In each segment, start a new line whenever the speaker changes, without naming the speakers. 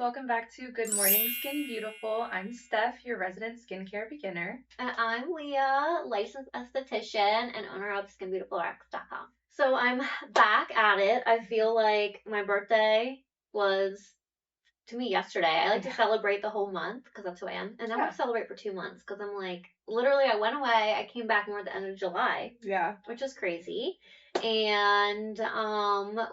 welcome back to Good Morning Skin Beautiful. I'm Steph, your resident skincare beginner.
And I'm Leah, licensed esthetician and owner of skinbeautifulrx.com. So I'm back at it. I feel like my birthday was, to me, yesterday. I like to celebrate the whole month because that's who I am. And I want to celebrate for 2 months because I'm like, literally, I went away. I came back more at the end of July.
Yeah.
Which is crazy. And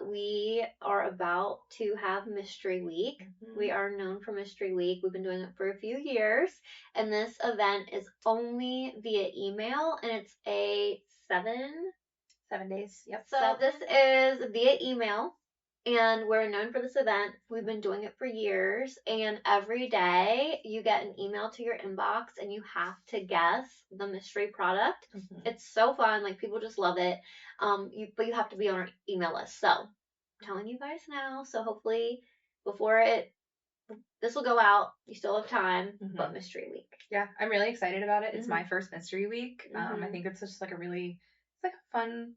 we are about to have Mystery Week. We are known for Mystery Week. We've been doing it for a few years. And this event is only via email, and it's a 7
days. Yep.
So this is via email, and we're known for this event. We've been doing it for years, and every day you get an email to your inbox, and you have to guess the mystery product. It's so fun. Like, people just love it. But you have to be on our email list. So I'm telling you guys now. So hopefully before this will go out, you still have time, but Mystery Week.
Yeah, I'm really excited about it. It's my first Mystery Week. I think it's just like a fun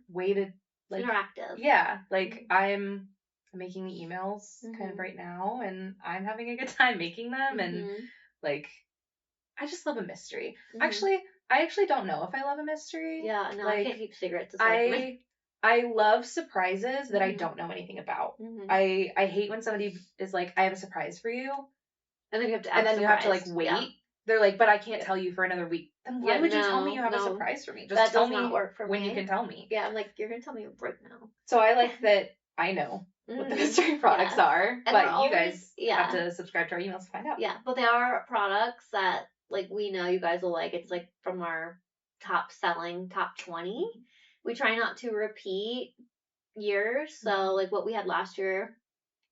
way to like
interactive.
Yeah, like I'm making the emails kind of right now, and I'm having a good time making them, and like I just love a mystery. I actually don't know if I love a mystery.
Yeah, no,
like,
I can't keep secrets.
I love surprises that I don't know anything about. I hate when somebody is like, I have a surprise for you.
And then you have to
like wait. Yeah. They're like, but I can't tell you for another week. Then why would you tell me you have a surprise for me? Just tell me when you can tell me.
Yeah, I'm like, you're going to tell me right now.
So I like that I know what the mystery products are, and but you guys have to subscribe to our emails to find out.
Yeah, but they are products that like we know you guys will like. It's like from our top 20. We try not to repeat years. So like what we had last year,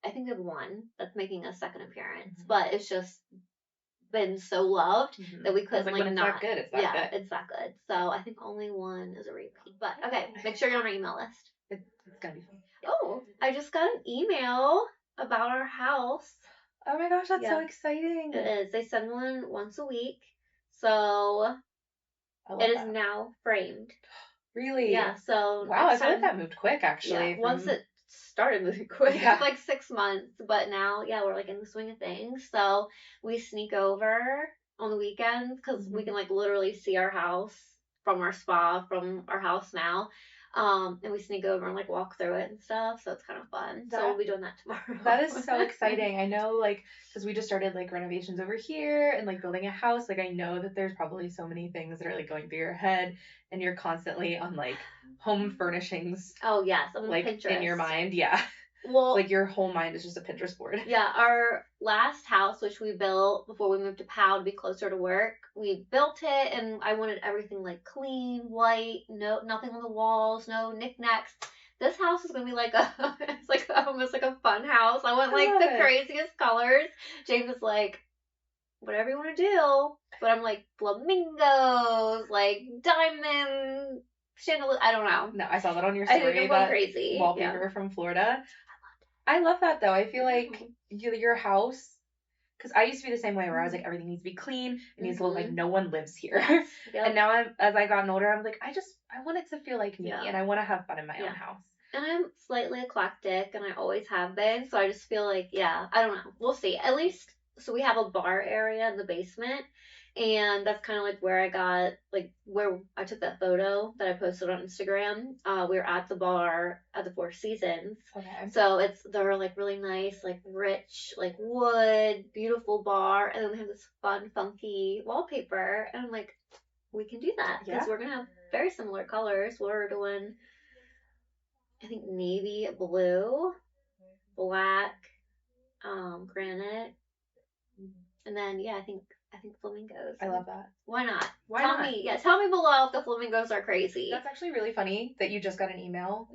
I think we have one that's making a second appearance, but it's just been so loved that we couldn't
when it's
not.
That good, it's that good.
It's that good. So I think only one is a repeat. But okay, make sure you're on our email list.
It's gonna be fun.
Oh, I just got an email about our house.
Oh my gosh, that's so exciting.
It is. They send one once a week. So it is now framed.
Really?
Yeah, so
wow, I feel like that moved quick actually.
Yeah, once it started moving quick. It took like 6 months, but now, we're like in the swing of things. So we sneak over on the weekends because we can like literally see our house from our spa, from our house now. And we sneak over and like walk through it and stuff. So it's kind of fun. So we'll be doing that tomorrow.
That is so exciting. I know, like, because we just started like renovations over here and like building a house. Like, I know that there's probably so many things that are like going through your head, and you're constantly on like home furnishings.
Oh yes, I'm
like
Pinterest.
In your mind, yeah.
Well,
like your whole mind is just a Pinterest board.
Yeah, our last house, which we built before we moved to POW to be closer to work, we built it, and I wanted everything like clean, white, nothing on the walls, no knickknacks. This house is gonna be like it's like almost like a fun house. I want like the craziest colors. James is like, whatever you want to do, but I'm like flamingos, like diamond chandelier. I don't know.
No, I saw that on your story.
I think I'm crazy.
Wallpaper from Florida. I love that though. I feel like your house, because I used to be the same way where I was like, everything needs to be clean. It needs to look like no one lives here. And now as I've gotten older, I'm like, I want it to feel like me, and I want to have fun in my own house.
And I'm slightly eclectic, and I always have been. So I just feel like, I don't know. We'll see. At least, so we have a bar area in the basement. And that's kind of like where I got, like, where I took that photo that I posted on Instagram. We were at the bar at the Four Seasons.
Okay.
So they're like really nice, like rich, like wood, beautiful bar. And then they have this fun, funky wallpaper. And I'm like, we can do that. Because we're going to have very similar colors. We're doing, I think, navy blue, black, granite. And then, I think flamingos.
I love that.
Why not?
Tell
me below if the flamingos are crazy.
That's actually really funny that you just got an email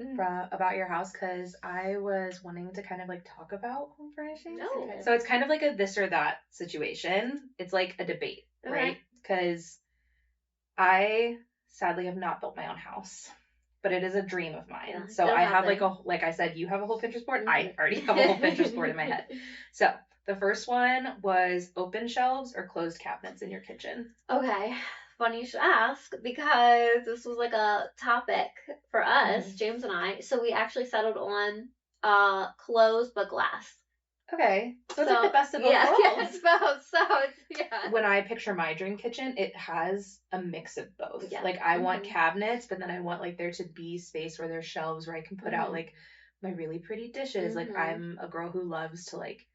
about your house, because I was wanting to kind of like talk about home furnishings.
Okay.
So it's kind of like a this or that situation. It's like a debate, right? Because I sadly have not built my own house, but it is a dream of mine. Yeah, so I have like I said, you have a whole Pinterest board. I already have a whole Pinterest board in my head. So the first one was open shelves or closed cabinets in your kitchen.
Okay. Funny you should ask, because this was like a topic for us, James and I. So we actually settled on closed but glass.
Okay. So it's like the best of both worlds.
Yeah, it's both. So it's,
When I picture my dream kitchen, it has a mix of both.
Yeah.
Like I want cabinets, but then I want like there to be space where there's shelves where I can put out like my really pretty dishes. Like I'm a girl who loves to like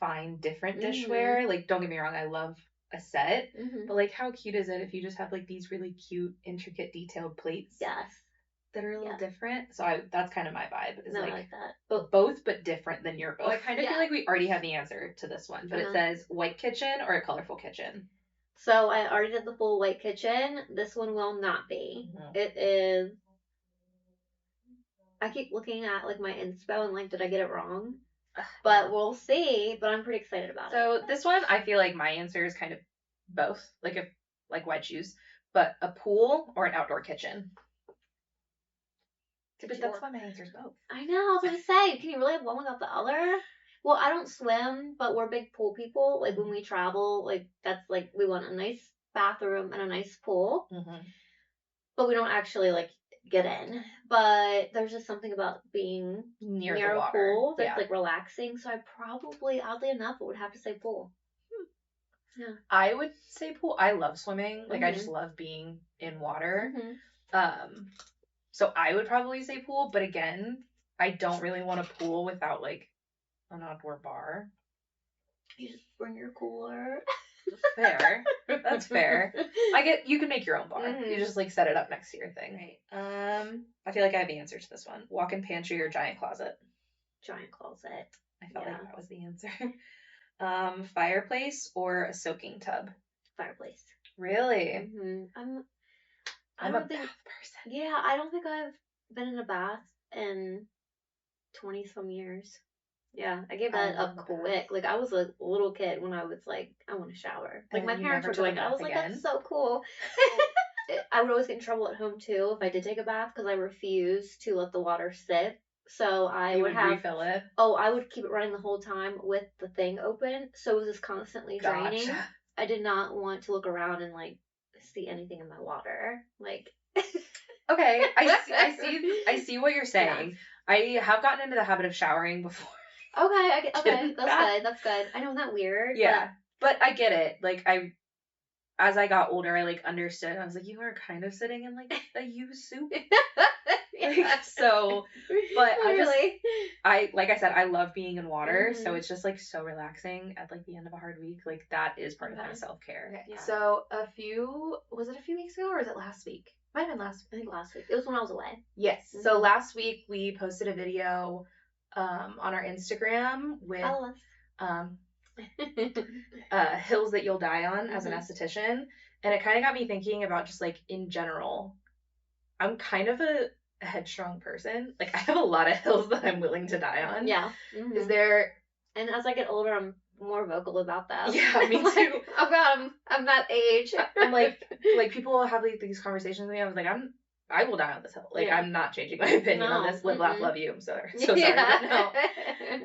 find different dishware. Like don't get me wrong, I love a set, but like how cute is it if you just have like these really cute, intricate, detailed plates?
Yes.
That are a little different. So that's kind of my vibe. Is
I
like
that.
Both but different than your both. I kind of feel like we already have the answer to this one, but it says white kitchen or a colorful kitchen.
So I already did the full white kitchen. This one will not be. It is. I keep looking at like my inspo and like, did I get it wrong? But we'll see. But I'm pretty excited about it.
So this one, I feel like my answer is kind of both. Like if like why choose, but a pool or an outdoor kitchen. But that's why my answer is both.
I know. I was gonna say, can you really have one without the other? Well, I don't swim, but we're big pool people. Like when we travel, like that's like we want a nice bathroom and a nice pool. But we don't actually like get in. But there's just something about being near a pool that's like relaxing. So I probably, oddly enough, would have to say pool. Yeah.
I would say pool. I love swimming. Like I just love being in water. So I would probably say pool, but again, I don't really want a pool without like an outdoor bar.
You just bring your cooler.
Fair. That's fair. You can make your own bar. You just like set it up next to your thing. Right. I feel like I have the answer to this one. Walk-in pantry or giant closet.
Giant closet.
I felt like that was the answer. Fireplace or a soaking tub.
Fireplace.
Really? I'm a bath person.
Yeah, I don't think I've been in a bath in 20-some years. Yeah, I gave that up quick. Like, I was a little kid when I was like, I want to shower. Like, my parents were doing it. I was like, that's so cool. I would always get in trouble at home, too, if I did take a bath, because I refused to let the water sit. So I would
refill it?
Oh, I would keep it running the whole time with the thing open. So it was just constantly draining. I did not want to look around and, like, see anything in my water. Like...
Okay, I see what you're saying. Yeah. I have gotten into the habit of showering before.
Okay, that's good. I know, isn't that weird?
Yeah, but I get it. Like, as I got older, I, like, understood. I was like, you are kind of sitting in, like, a used soup. Like, so, but like I said, I love being in water, so it's just, like, so relaxing at, like, the end of a hard week. Like, that is part of my self-care. Okay. Yeah. So, was it a few weeks ago, or was it last week? Might have been last week.
I think last week. It was when I was away.
Yes. So, last week, we posted a video on our Instagram with hills that you'll die on as an esthetician, and it kind of got me thinking about just like in general. I'm kind of a headstrong person. Like I have a lot of hills that I'm willing to die on.
Yeah.
Is there?
And as I get older, I'm more vocal about that.
Yeah, me too.
Oh God, I'm that age.
I'm like people have like these conversations with me. I was like, I will die on this hill. Like, I'm not changing my opinion on this. Live, laugh, love you. I'm so sorry. But no.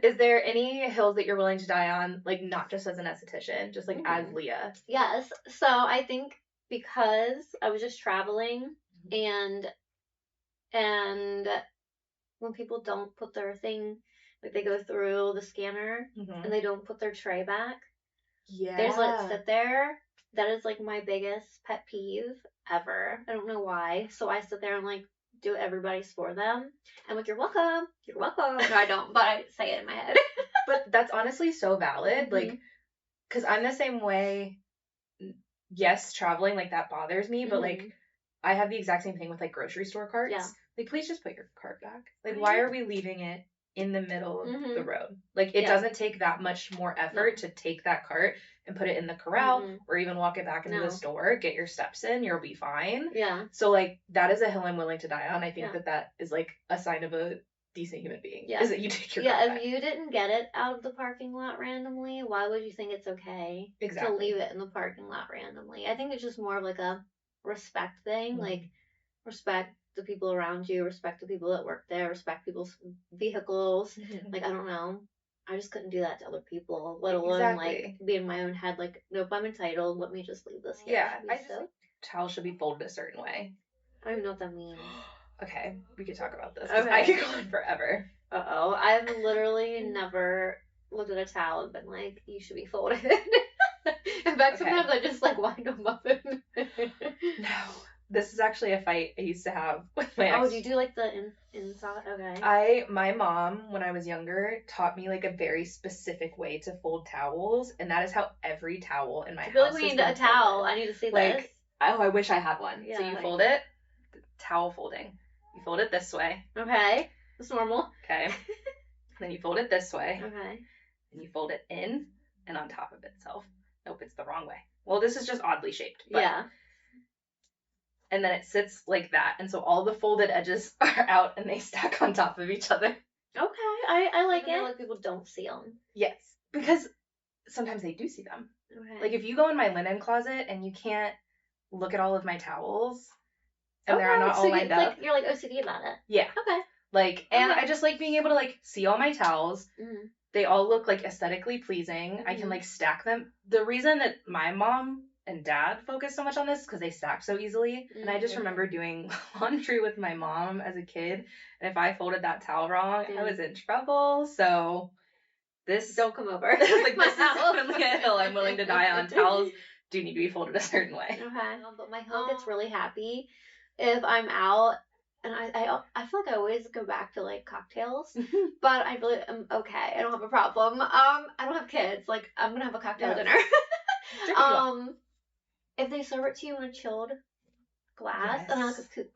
Is there any hills that you're willing to die on, like, not just as an esthetician, just, like, as Leah?
Yes. So, I think because I was just traveling and when people don't put their thing, like, they go through the scanner and they don't put their tray back. Yeah. They just let it sit there. That is, like, my biggest pet peeve ever. I don't know why. So I sit there and, like, do everybody's for them. I'm like, you're welcome. You're welcome. No, I don't, but I say it in my head.
But that's honestly so valid. Like, because I'm the same way. Yes, traveling, like, that bothers me, but, like, I have the exact same thing with, like, grocery store carts. Yeah. Like, please just put your cart back. Like, why are we leaving it in the middle of the road? Like, it doesn't take that much more effort to take that cart and put it in the corral or even walk it back into the store, get your steps in, you'll be fine. Yeah. So, like, that is a hill I'm willing to die on. I think that is, like, a sign of a decent human being. Yeah. Is that you take your cart back.
If you didn't get it out of the parking lot randomly, why would you think it's okay to leave it in the parking lot randomly? I think it's just more of, like, a respect thing. Like, respect the people around you, respect the people that work there, respect people's vehicles. Like, I don't know. I just couldn't do that to other people, let alone, like, be in my own head, like, nope, I'm entitled, let me just leave this here.
Yeah, I just think towels should be folded a certain way.
I don't even know what that means.
Okay, we could talk about this, because I could go on forever.
Uh-oh, I've literally never looked at a towel and been like, you should be folded. In fact, sometimes I just like wind them up.
No. This is actually a fight I used to have with my ex.
Oh, do you do like the inside? Okay.
My mom, when I was younger, taught me like a very specific way to fold towels, and that is how every towel in my house. I feel like
we need a towel. I need to see this.
Oh, I wish I had one. Yeah, so you fold it, towel folding. You fold it this way.
Okay. That's normal.
Okay. Then you fold it this way.
Okay.
And you fold it in and on top of itself. Nope, it's the wrong way. Well, this is just oddly shaped. But, yeah. And then it sits like that. And so all the folded edges are out and they stack on top of each other.
Okay. I like it. Like people don't see them.
Yes. Because sometimes they do see them. Okay. Like if you go in my linen closet and you can't look at all of my towels and they're not all lined up.
You're like OCD about it.
Yeah.
Okay.
Like, and I just like being able to like see all my towels. Mm-hmm. They all look like aesthetically pleasing. Mm-hmm. I can like stack them. The reason that my mom and dad focus so much on this is because they stack so easily. Mm-hmm. And I just remember doing laundry with my mom as a kid. And if I folded that towel wrong, I was in trouble. So this...
Don't come over.
Like this is definitely a hill I'm willing to die on. Towels do need to be folded a certain way.
Okay. But my home gets really happy if I'm out. And I feel like I always go back to like cocktails, but I really am okay. I don't have a problem. I don't have kids. Like I'm gonna have a cocktail dinner. If they serve it to you in a chilled glass, and I like a coupe.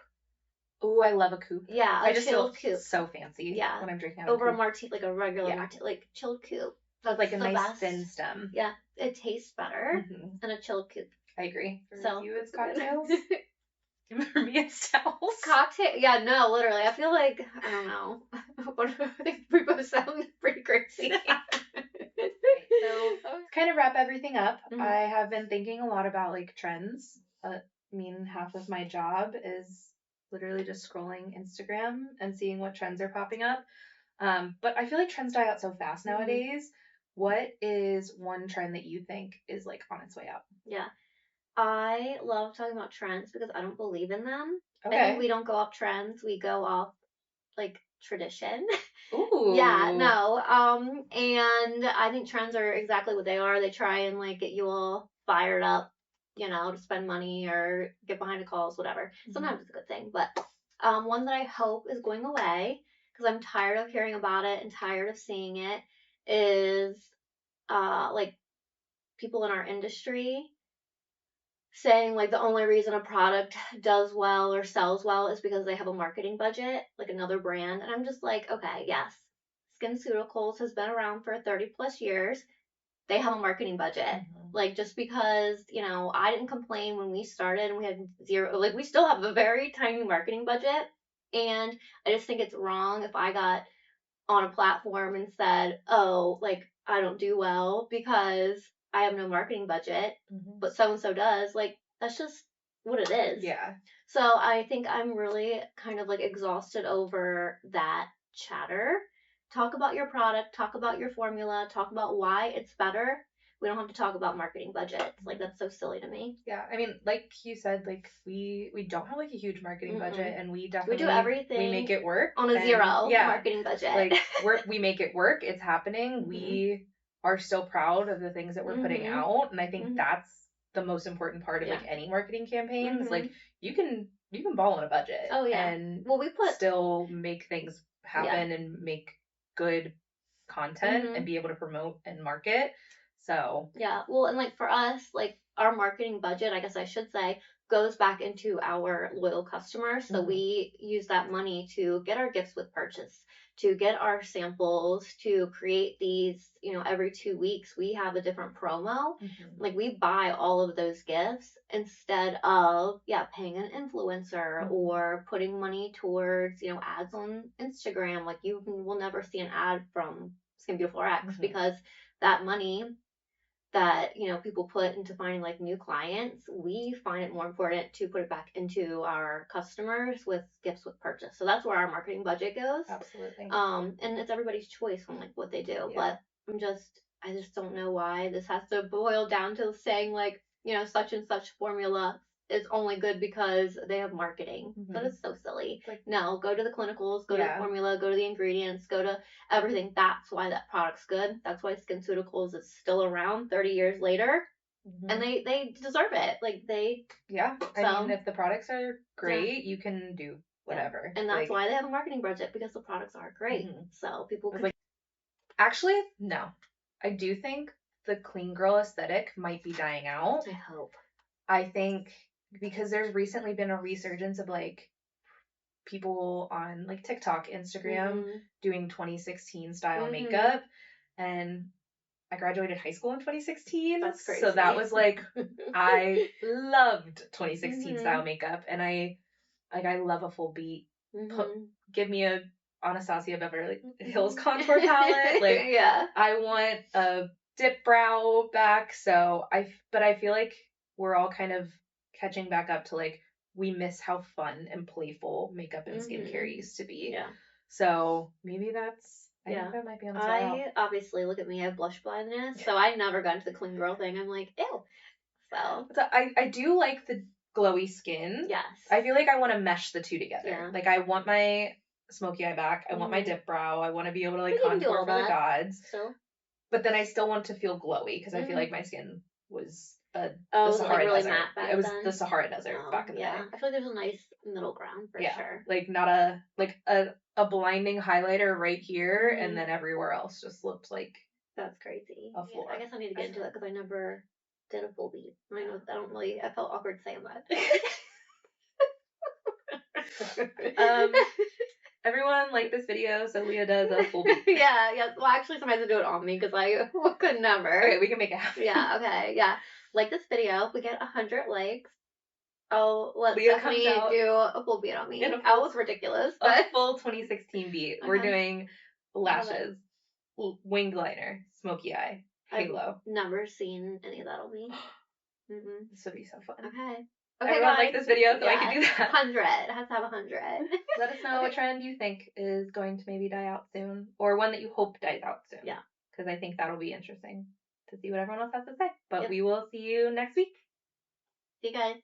Ooh, I love a coupe.
Yeah,
I just feel coupe. So fancy.
Yeah,
when I'm drinking out
over a martini, like a regular martini, like chilled coupe.
That's like a nice best. Thin stem.
Yeah, it tastes better than a chilled coupe.
I agree. For you, it's cocktails. For me, it's towels.
Cocktail? Yeah, no, literally. I feel like, I don't know. I think we both sound pretty crazy.
So, kind of wrap everything up. Mm-hmm. I have been thinking a lot about like trends. I mean, half of my job is literally just scrolling Instagram and seeing what trends are popping up. But I feel like trends die out so fast nowadays. Mm-hmm. What is one trend that you think is like on its way out?
Yeah. I love talking about trends because I don't believe in them. Okay. I think we don't go off trends. We go off like tradition. Ooh. Yeah, no. And I think trends are exactly what they are. They try and like get you all fired up, you know, to spend money or get behind the calls, whatever. Mm-hmm. Sometimes it's a good thing, but one that I hope is going away because I'm tired of hearing about it and tired of seeing it is like people in our industry saying like the only reason a product does well or sells well is because they have a marketing budget, like another brand. And I'm just like, okay, yes, SkinBeautiful has been around for 30 plus years. They have a marketing budget. Mm-hmm. Like just because, you know, I didn't complain when we started and we had zero, like we still have a very tiny marketing budget. And I just think it's wrong if I got on a platform and said, oh, like I don't do well because I have no marketing budget, but so-and-so does. Like, that's just what it is.
Yeah.
So I think I'm really kind of like exhausted over that chatter. Talk about your product, talk about your formula, talk about why it's better. We don't have to talk about marketing budgets. Like, that's so silly to me.
Yeah. I mean, like you said, like, we don't have, like, a huge marketing budget, and we definitely...
We do everything.
We make it work.
On a zero marketing budget.
Like, we make it work. It's happening. We are so proud of the things that we're putting out, and I think that's the most important part of like any marketing campaigns. Like you can ball on a budget.
Oh yeah.
And we still make things happen and make good content and be able to promote and market. So
yeah. Well, and like for us, like our marketing budget, I guess I should say, goes back into our loyal customers. So we use that money to get our gifts with purchase, to get our samples, to create these, you know, every 2 weeks we have a different promo. Like we buy all of those gifts instead of, paying an influencer or putting money towards, you know, ads on Instagram. Like you will never see an ad from SkinBeautifulrx because that money that, you know, people put into finding like new clients, we find it more important to put it back into our customers with gifts with purchase. So that's where our marketing budget goes.
Absolutely.
And it's everybody's choice on like what they do. But I just don't know why this has to boil down to saying like, you know, such and such formula is only good because they have marketing. But it's so silly. No, go to the clinicals, go to the formula, go to the ingredients, go to everything. That's why that product's good. That's why SkinBeautiful is still around 30 years later. And they deserve it. Like, they...
Yeah. I mean, if the products are great, you can do whatever.
And that's why they have a marketing budget, because the products are great. So people can...
Actually, no. I do think the clean girl aesthetic might be dying out.
I hope.
I think because there's recently been a resurgence of, like, people on, like, TikTok, Instagram doing 2016 style makeup. And I graduated high school in 2016.
That's crazy.
So that was, like, I loved 2016 style makeup. And I love a full beat. Give me a Anastasia Beverly Hills contour palette. Like, I want a dip brow back. So but I feel like we're all kind of catching back up to, like, we miss how fun and playful makeup and skincare used to be. Yeah. So maybe that's, I think that might be on its way out.
Obviously, look at me, I have blush blindness. So I never got into the clean girl thing. I'm like, ew. So
I do like the glowy skin.
Yes.
I feel like I want to mesh the two together. Yeah. Like, I want my smoky eye back. I want my dip brow. I want to be able to, like, contour for the gods. So. But then I still want to feel glowy, because I feel like my skin was the Sahara
really
Desert. It was the Sahara Desert back in the day.
I feel like there's a nice middle ground for sure.
Like, not a blinding highlighter right here, and then everywhere else just looked like
that's crazy.
A floor.
I guess I need to get into that, because I never did a full beat. I felt awkward saying
that. Everyone like this video, so Leah does a full beat.
Yeah. Well, actually, somebody has to do it on me, because I could never.
Okay, we can make it happen.
Yeah, okay, yeah. Like this video, if we get 100 likes, let's
Leah
definitely do a full beat on me. That was ridiculous. But...
A full 2016 beat. We're doing lashes, winged liner, smoky eye, halo.
I've never seen any of that on me.
This would be so fun.
Okay.
Everyone like this video, so I can do that.
100. It has to have 100.
Let us know what trend you think is going to maybe die out soon, or one that you hope dies out soon.
Yeah.
Because I think that'll be interesting to see what everyone else has to say. But we will see you next week.
See you guys.